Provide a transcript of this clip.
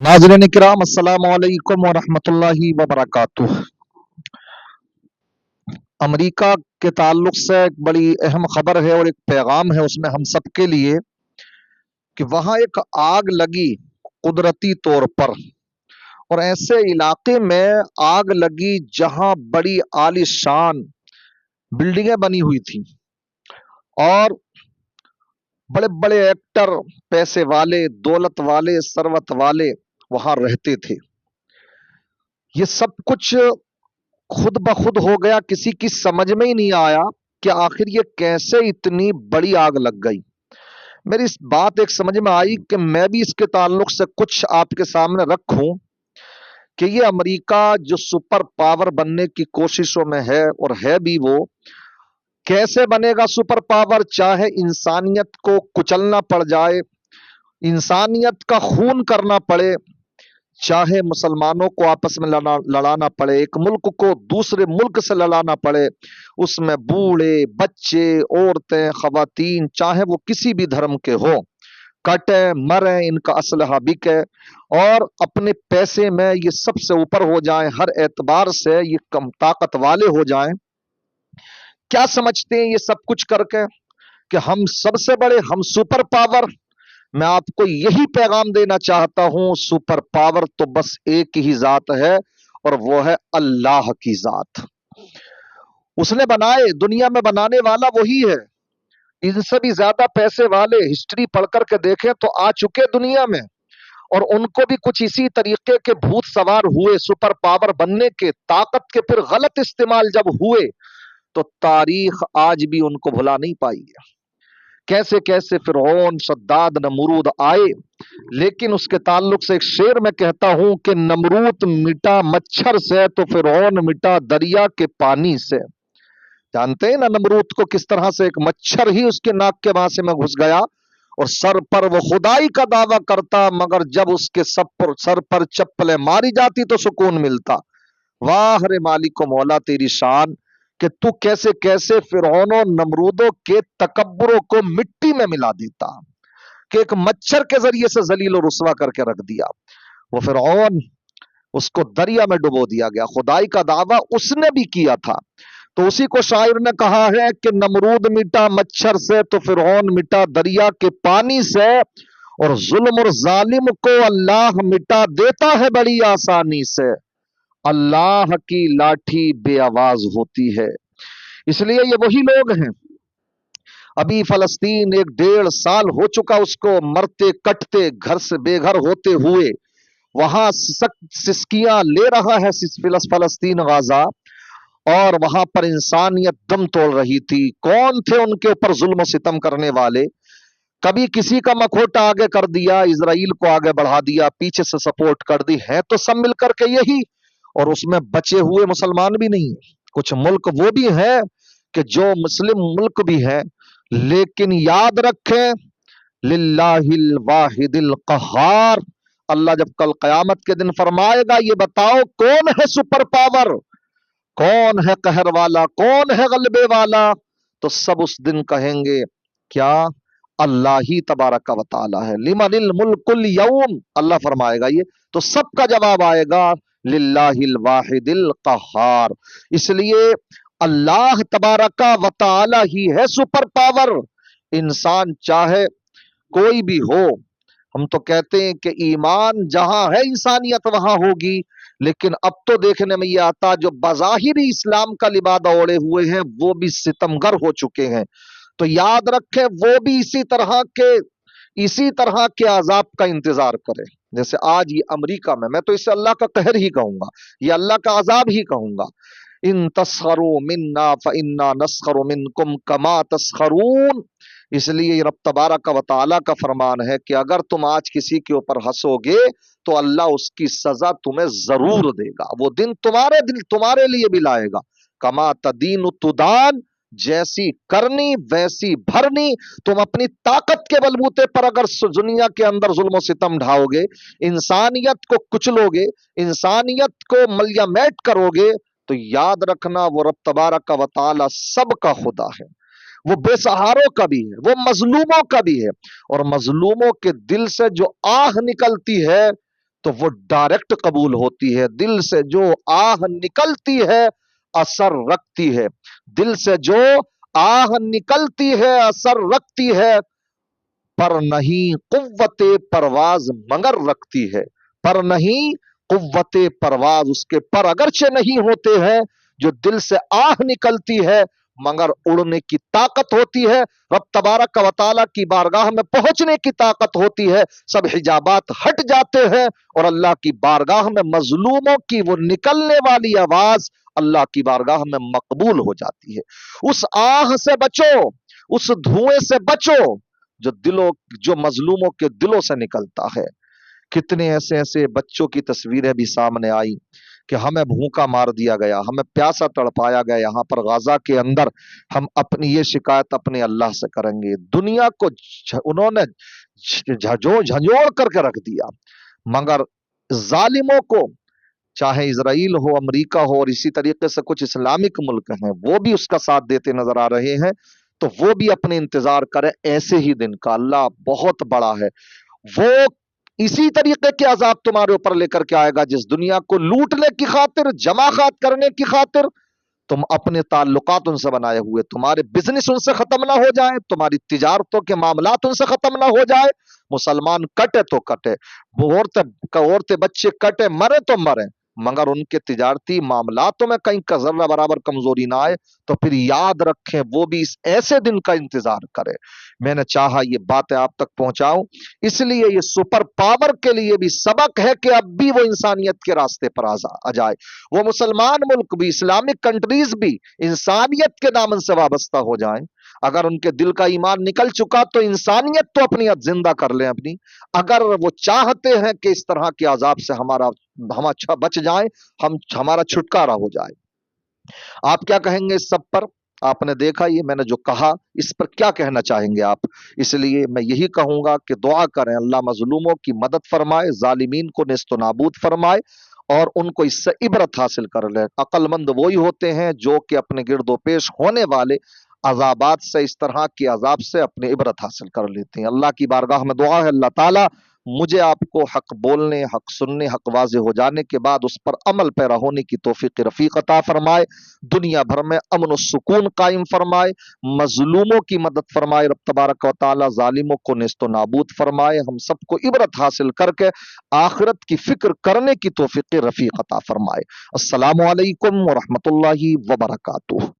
नाज़रीन किराम अस्सलामु अलैकुम वरहमतुल्लाहि वबरकातुह। अमेरिका के ताल्लुक से एक बड़ी अहम खबर है और एक पैगाम है उसमें हम सब के लिए कि वहां एक आग लगी कुदरती तौर पर, और ऐसे इलाके में आग लगी जहां बड़ी आलीशान बिल्डिंगें बनी हुई थी और बड़े बड़े एक्टर, पैसे वाले, दौलत वाले, सरवत वाले वहां रहते थे। ये सब कुछ खुद ब खुद हो गया, किसी की समझ में ही नहीं आया कि आखिर ये कैसे इतनी बड़ी आग लग गई। मेरी इस बात एक समझ में आई कि मैं भी इसके ताल्लुक से कुछ आपके सामने रखूं कि ये अमेरिका जो सुपर पावर बनने की कोशिशों में है, और है भी, वो कैसे बनेगा सुपर पावर। चाहे इंसानियत को कुचलना पड़ जाए, इंसानियत का खून करना पड़े, चाहे मुसलमानों को आपस में लड़ाना पड़े, एक मुल्क को दूसरे मुल्क से लड़ाना पड़े, उसमें बूढ़े, बच्चे, औरतें, खवातीन, चाहे वो किसी भी धर्म के हो, कटे मरे, इनका असलहा बिके और अपने पैसे में ये सबसे ऊपर हो जाएं, हर एतबार से ये कम ताकत वाले हो जाएं। क्या समझते हैं ये सब कुछ करके कि हम सबसे बड़े, हम सुपर पावर। मैं आपको यही पैगाम देना चाहता हूं, सुपर पावर तो बस एक ही जात है और वो है अल्लाह की जात। उसने बनाए, दुनिया में बनाने वाला वही है। इनसे भी ज्यादा पैसे वाले हिस्ट्री पढ़ करके देखें तो आ चुके दुनिया में, और उनको भी कुछ इसी तरीके के भूत सवार हुए सुपर पावर बनने के, ताकत के फिर गलत इस्तेमाल जब हुए तो तारीख आज भी उनको भुला नहीं पाई है। कैसे कैसे फिरौन, शद्दाद, नमरूद आए, लेकिन उसके ताल्लुक से एक शेर मैं कहता हूं कि नमरूद मिटा मच्छर से तो फिरौन मिटा दरिया के पानी से। जानते हैं ना नमरूद को, किस तरह से एक मच्छर ही उसके नाक के वासे में घुस गया और सर पर वो खुदाई का दावा करता, मगर जब उसके सर पर चप्पलें मारी जाती तो सुकून मिलता। वाह रे मालिक मौला तेरी शान कि तू कैसे कैसे फिरौनों, नमरूदों के तकब्बुरों को मिट्टी में मिला देता, कि एक मच्छर के जरिए से जलील और रुसवा करके रख दिया। वो फिरौन, उसको दरिया में डुबो दिया गया। खुदाई का दावा उसने भी किया था। तो उसी को शायर ने कहा है कि नमरूद मिटा मच्छर से तो फिरौन मिटा दरिया के पानी से, और जुल्म और जालिम को अल्लाह मिटा देता है बड़ी आसानी से। अल्लाह की लाठी बेआवाज होती है। इसलिए ये वही लोग हैं। अभी फलस्तीन 1.5 साल हो चुका उसको मरते कटते, घर से बेघर होते हुए, वहां सिस्कियां ले रहा है फलस्तीन गाजा, और वहां पर इंसानियत दम तोड़ रही थी। कौन थे उनके ऊपर जुल्म सितम करने वाले? कभी किसी का मखोटा आगे कर दिया, इजराइल को आगे बढ़ा दिया, पीछे से सपोर्ट कर दी है, तो सब मिलकर के यही। और उसमें बचे हुए मुसलमान भी नहीं, कुछ मुल्क वो भी है कि जो मुस्लिम मुल्क भी है, लेकिन याद रखें लिल्लाहिल वाहिदिल कहार। अल्लाह जब कल कयामत के दिन फरमाएगा, ये बताओ कौन है सुपर पावर, कौन है कहर वाला, कौन है गलबे वाला, तो सब उस दिन कहेंगे क्या? अल्लाह ही तबारक व तआला है। लिमनिल मुल्कुल यौम, अल्लाह फरमाएगा ये, तो सबका जवाब आएगा लिल्लाहिल वाहिदिल कहार। इसलिए अल्लाह तबारक व तआला ही है सुपर पावर। इंसान चाहे कोई भी हो, हम तो कहते हैं कि ईमान जहां है इंसानियत वहां होगी, लेकिन अब तो देखने में यह आता जो बज़ाहिरी इस्लाम का लिबादा ओढ़े हुए हैं वो भी सितमगर हो चुके हैं। तो याद रखें वो भी इसी तरह के अजाब का इंतजार करें जैसे आज ये अमेरिका में। मैं तो इसे अल्लाह का कहर ही कहूंगा, ये अल्लाह का अजाब ही कहूंगा। इन तस्खरू मिन्ना फइन्ना नस्खरू मिनकुम कमा तस्खरून। इसलिए रब तबारक व तआला का फरमान है कि अगर तुम आज किसी के ऊपर हंसोगे तो अल्लाह उसकी सजा तुम्हें जरूर देगा। वो दिन तुम्हारे लिए भी लाएगा। कमा तदीन तुदान, जैसी करनी वैसी भरनी। तुम अपनी ताकत के बलबूते पर अगर दुनिया के अंदर जुल्म सितम ढाओगे, इंसानियत को कुचलोगे, इंसानियत को मलियामेट करोगे, तो याद रखना वो रब तबारक व तआला सबका खुदा है। वो बेसहारों का भी है, वो मजलूमों का भी है। और मजलूमों के दिल से जो आह निकलती है تو وہ ڈائریکٹ قبول ہوتی ہے. دل سے جو آہ نکلتی ہے اثر رکھتی ہے. دل سے جو آہ نکلتی ہے اثر رکھتی ہے، پر نہیں قوت پرواز مگر رکھتی ہے. پر نہیں قوت پرواز، اس کے پر اگرچہ نہیں ہوتے ہیں، جو دل سے آہ نکلتی ہے مگر اڑنے کی طاقت ہوتی ہے. رب تبارک و تعالیٰ کی بارگاہ میں پہنچنے کی طاقت ہوتی ہے. سب حجابات ہٹ جاتے ہیں اور اللہ کی بارگاہ میں مظلوموں کی وہ نکلنے والی آواز اللہ کی بارگاہ میں مقبول ہو جاتی ہے. اس آہ سے بچو، اس دھوئیں سے بچو جو مظلوموں کے دلوں سے نکلتا ہے. کتنے ایسے ایسے بچوں کی تصویریں بھی سامنے آئی کہ ہمیں بھوکا مار دیا گیا، ہمیں پیاسا تڑپایا گیا یہاں پر غزہ کے اندر. ہم اپنی یہ شکایت اپنے اللہ سے کریں گے. دنیا کو انہوں نے جھنجھوڑ کر کے رکھ دیا، مگر ظالموں کو، چاہے اسرائیل ہو، امریکہ ہو، اور اسی طریقے سے کچھ اسلامک ملک ہیں، وہ بھی اس کا ساتھ دیتے نظر آ رہے ہیں. تو وہ بھی اپنے انتظار کریں ایسے ہی دن کا. اللہ بہت بڑا ہے. وہ اسی طریقے کے عذاب تمہارے اوپر لے کر کے آئے گا جس دنیا کو لوٹنے کی خاطر، جمع خات کرنے کی خاطر تم اپنے تعلقات ان سے بنائے ہوئے، تمہارے بزنس ان سے ختم نہ ہو جائے، تمہاری تجارتوں کے معاملات ان سے ختم نہ ہو جائے. مسلمان کٹے تو کٹے، عورتیں بچے کٹے، مرے تو مرے، مگر ان کے تجارتی معاملاتوں میں کہیں کا ذرہ برابر کمزوری نہ آئے. تو پھر یاد رکھیں وہ بھی اس ایسے دن کا انتظار کرے. میں نے چاہا یہ باتیں آپ تک پہنچاؤں، اس لیے یہ سپر پاور کے لیے بھی سبق ہے کہ اب بھی وہ انسانیت کے راستے پر آ جائے. وہ مسلمان ملک بھی، اسلامک کنٹریز بھی انسانیت کے دامن سے وابستہ ہو جائیں. اگر ان کے دل کا ایمان نکل چکا تو انسانیت تو اپنی زندہ کر لیں اپنی. اگر وہ چاہتے ہیں کہ اس طرح کے عذاب سے ہم اچھا بچ جائیں، ہمارا چھٹکارا ہو جائے. آپ کیا کہیں گے اس سب پر؟ آپ نے دیکھا یہ میں نے جو کہا، اس پر کیا کہنا چاہیں گے آپ؟ اس لیے میں یہی کہوں گا کہ دعا کریں اللہ مظلوموں کی مدد فرمائے، ظالمین کو نیست و نابود فرمائے، اور ان کو اس سے عبرت حاصل کر لے. عقل مند وہی ہوتے ہیں جو کہ اپنے گرد و پیش ہونے والے عذابات سے، اس طرح کے عذاب سے اپنے عبرت حاصل کر لیتے ہیں. اللہ کی بارگاہ میں دعا ہے اللہ تعالیٰ مجھے آپ کو حق بولنے، حق سننے، حق واضح ہو جانے کے بعد اس پر عمل پیرا ہونے کی توفیق رفیق عطا فرمائے. دنیا بھر میں امن و سکون قائم فرمائے، مظلوموں کی مدد فرمائے رب تبارک و تعالی، ظالموں کو نیست و نابود فرمائے. ہم سب کو عبرت حاصل کر کے آخرت کی فکر کرنے کی توفیق رفیق عطا فرمائے. السلام علیکم ورحمۃ اللہ وبرکاتہ.